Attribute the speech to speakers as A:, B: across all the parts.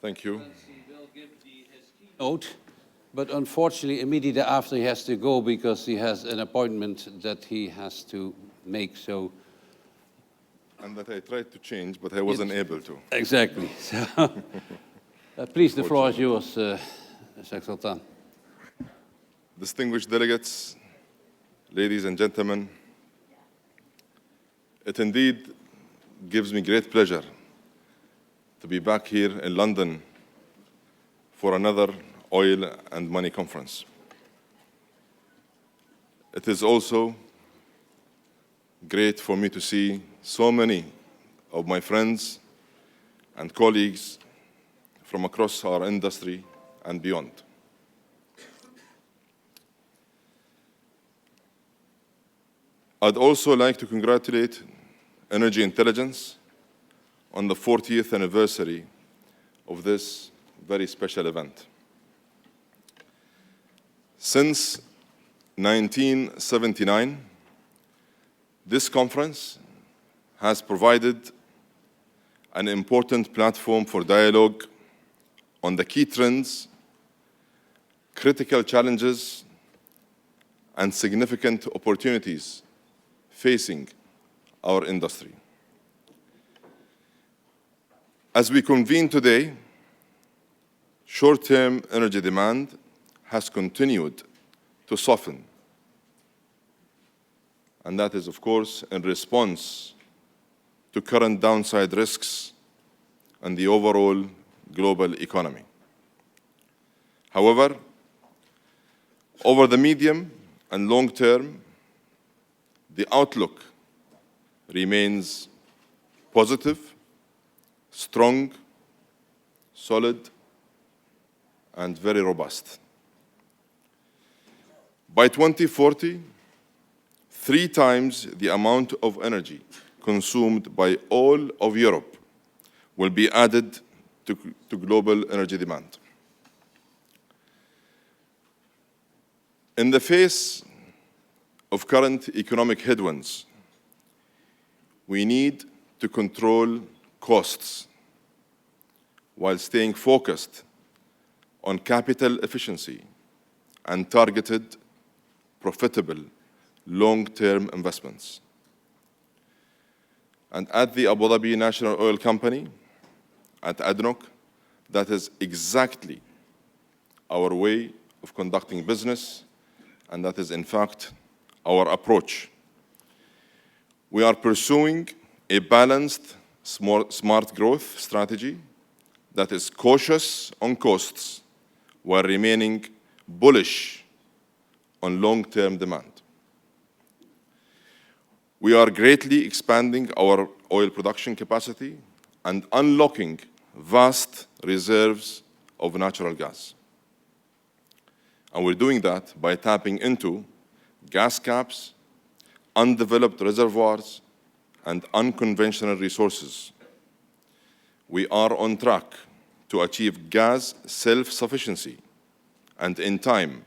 A: Thank you.
B: He will give his keynote, but unfortunately, immediately after he has to go because he has an appointment that he has to make. So,
A: And that I tried to change, but I wasn't able to.
B: Exactly. So, please, the floor is yours, Sheikh Sultan.
A: Distinguished delegates, ladies and gentlemen, it indeed gives me great pleasure to be back here in London for another Oil and Money Conference. It is also great for me to see so many of my friends and colleagues from across our industry and beyond. I'd also like to congratulate Energy Intelligence on the 40th anniversary of this very special event. Since 1979, this conference has provided an important platform for dialogue on the key trends, critical challenges, and significant opportunities facing our industry. As we convene today, short-term energy demand has continued to soften. And that is, of course, in response to current downside risks and the overall global economy. However, over the medium and long term, the outlook remains positive, strong, solid, and very robust. By 2040, 3 times the amount of energy consumed by all of Europe will be added to global energy demand. In the face of current economic headwinds, we need to control costs while staying focused on capital efficiency and targeted, profitable, long-term investments. And at the Abu Dhabi National Oil Company, at ADNOC, that is exactly our way of conducting business, and that is, in fact, our approach. We are pursuing a balanced, smart growth strategy that is cautious on costs while remaining bullish on long-term demand. We are greatly expanding our oil production capacity and unlocking vast reserves of natural gas. And we're doing that by tapping into gas caps, undeveloped reservoirs, and unconventional resources. We are on track to achieve gas self-sufficiency and, in time,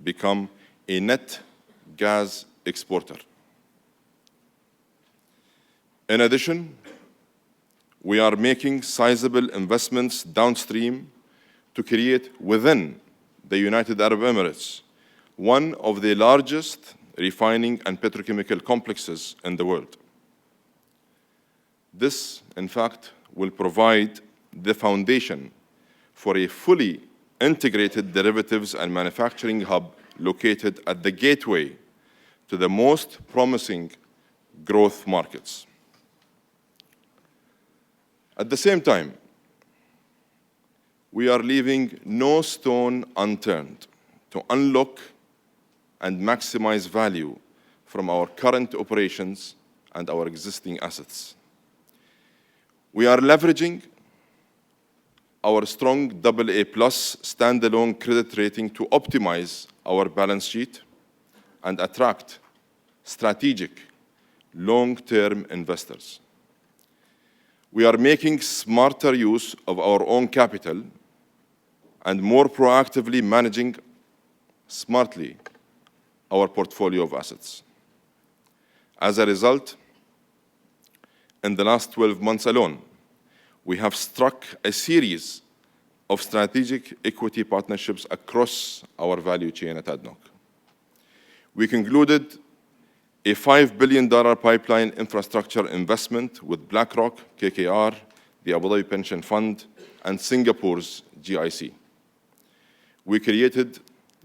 A: become a net gas exporter. In addition, we are making sizable investments downstream to create within the United Arab Emirates one of the largest refining and petrochemical complexes in the world. This, in fact, will provide the foundation for a fully integrated derivatives and manufacturing hub located at the gateway to the most promising growth markets. At the same time, we are leaving no stone unturned to unlock and maximize value from our current operations and our existing assets. We are leveraging our strong AA+ standalone credit rating to optimize our balance sheet and attract strategic long-term investors. We are making smarter use of our own capital and more proactively managing smartly our portfolio of assets. As a result, in the last 12 months alone, we have struck a series of strategic equity partnerships across our value chain at ADNOC. We concluded a $5 billion pipeline infrastructure investment with BlackRock, KKR, the Abu Dhabi Pension Fund, and Singapore's GIC. We created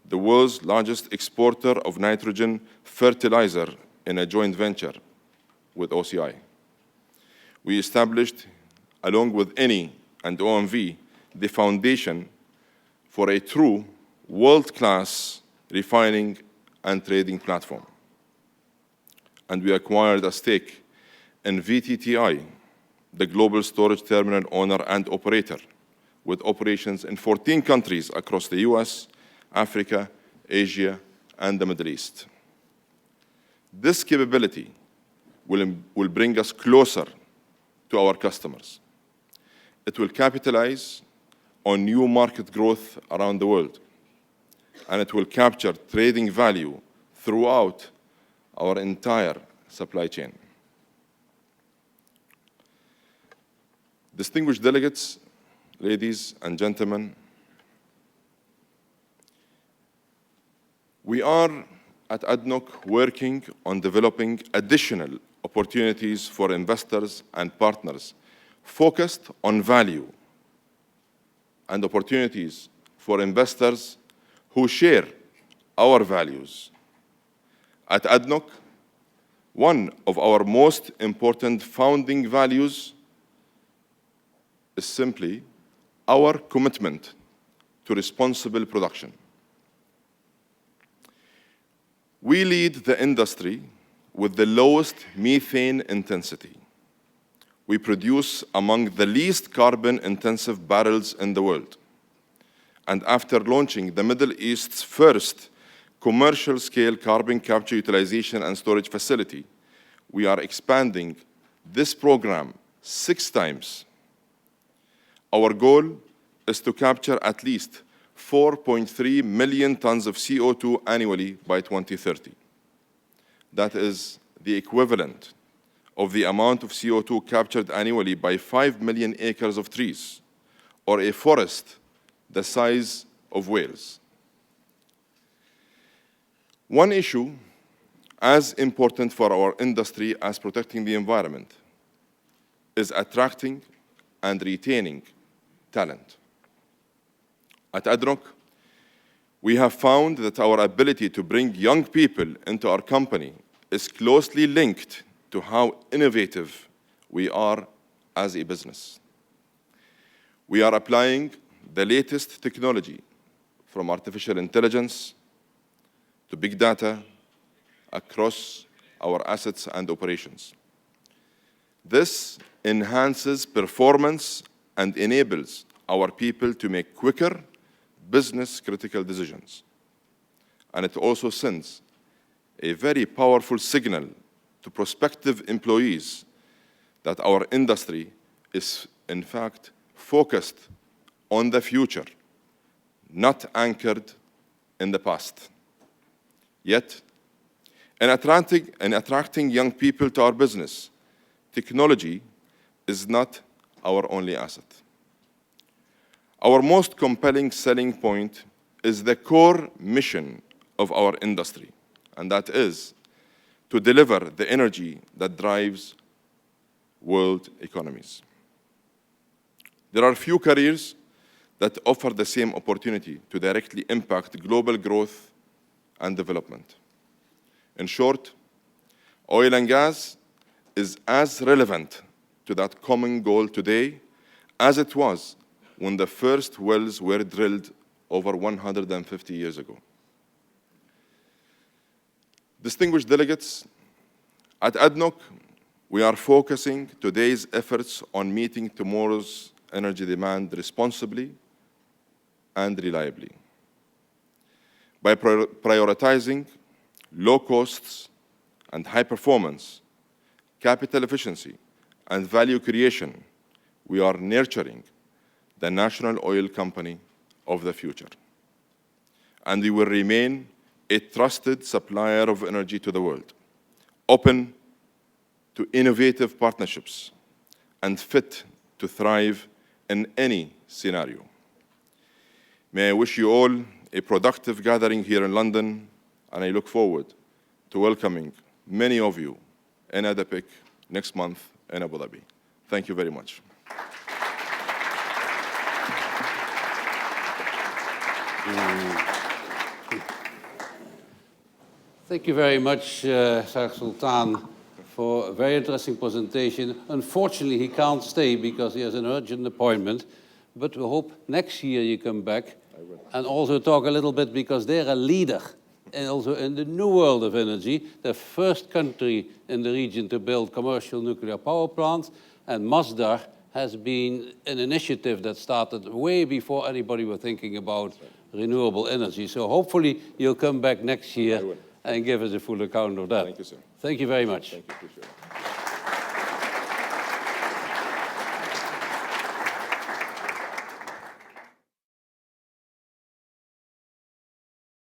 A: the world's largest exporter of nitrogen fertilizer in a joint venture with OCI. We established, along with Eni and OMV, the foundation for a true world-class refining and trading platform. And we acquired a stake in VTTI, the global storage terminal owner and operator, with operations in 14 countries across the US, Africa, Asia, and the Middle East. This capability will bring us closer to our customers. It will capitalize on new market growth around the world, and it will capture trading value throughout our entire supply chain. Distinguished delegates, ladies and gentlemen, we are at ADNOC working on developing additional opportunities for investors and partners focused on value, and opportunities for investors who share our values. At ADNOC, one of our most important founding values is simply our commitment to responsible production. We lead the industry with the lowest methane intensity. We produce among the least carbon-intensive barrels in the world. And after launching the Middle East's first commercial-scale carbon capture, utilization, and storage facility, we are expanding this program 6 times. Our goal is to capture at least 4.3 million tons of CO2 annually by 2030. That is the equivalent of the amount of CO2 captured annually by 5 million acres of trees, or a forest the size of Wales. One issue as important for our industry as protecting the environment is attracting and retaining talent. At ADNOC, we have found that our ability to bring young people into our company is closely linked to how innovative we are as a business. We are applying the latest technology, from artificial intelligence to big data, across our assets and operations. This enhances performance and enables our people to make quicker business-critical decisions. And it also sends a very powerful signal to prospective employees that our industry is, in fact, focused on the future, not anchored in the past. Yet, in attracting young people to our business, technology is not our only asset. Our most compelling selling point is the core mission of our industry, and that is to deliver the energy that drives world economies. There are few careers that offer the same opportunity to directly impact global growth and development. In short, oil and gas is as relevant to that common goal today as it was when the first wells were drilled over 150 years ago. Distinguished delegates, at ADNOC, we are focusing today's efforts on meeting tomorrow's energy demand responsibly and reliably. By prioritizing low costs and high performance, capital efficiency, and value creation, we are nurturing the national oil company of the future. And we will remain a trusted supplier of energy to the world, open to innovative partnerships, and fit to thrive in any scenario. May I wish you all a productive gathering here in London, and I look forward to welcoming many of you in ADPIC next month in Abu Dhabi. Thank you very much.
B: Thank you very much, Sultan, for a very interesting presentation. Unfortunately, he can't stay because he has an urgent appointment, but we hope next year you come back and also talk a little bit, because they're a leader and also in the new world of energy, the first country in the region to build commercial nuclear power plants, and Masdar has been an initiative that started way before anybody was thinking about renewable energy. So hopefully you'll come back next year and give us a full account of that.
A: Thank you, sir.
B: Thank you very much.
A: Thank you. Appreciate it.